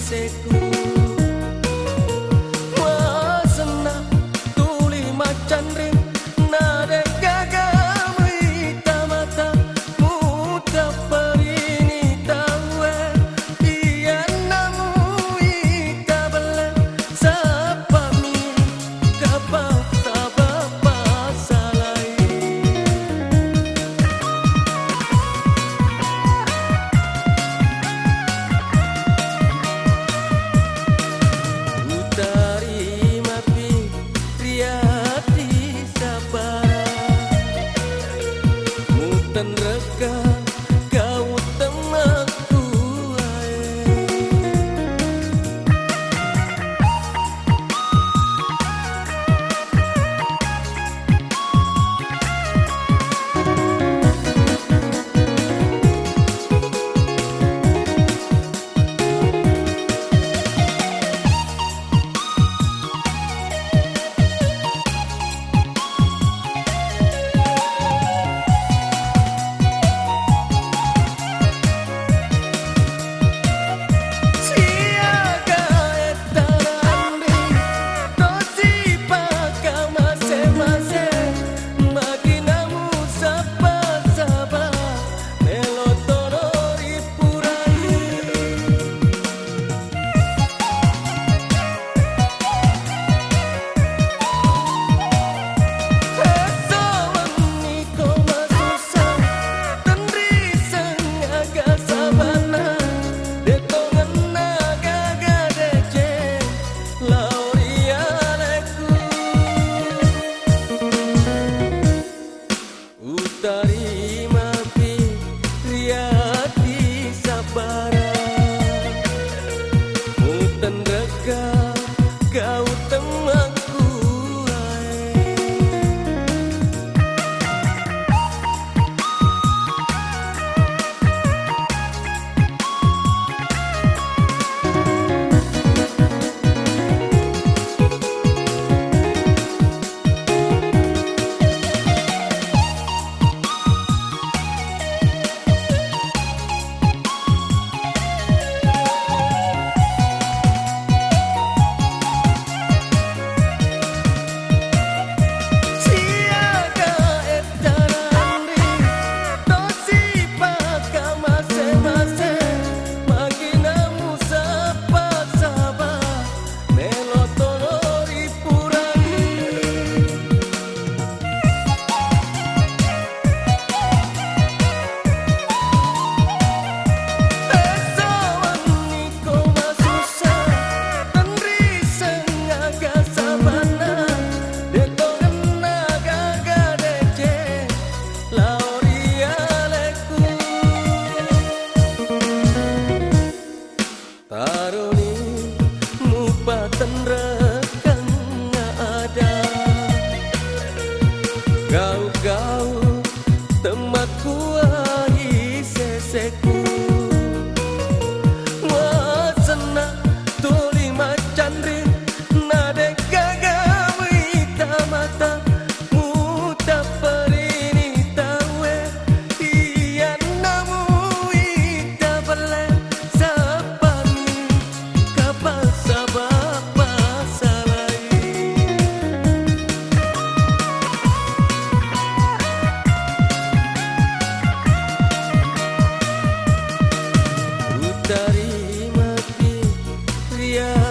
iseku wasena tuli macan ring nade gaga mita mata muta perini tawe iya namu ika bele sapami kapal sabapa salai Utarima pi riati sabara mutan reka kau temanku Utarima pi riati sabara mutan reka kau temanku Taruni mupatan rekan ada gau-gau tematku ahi seseku wasena tuli macan ring nade gaga mita mata muta perini tawe iya namu ita bele Utarima pi riati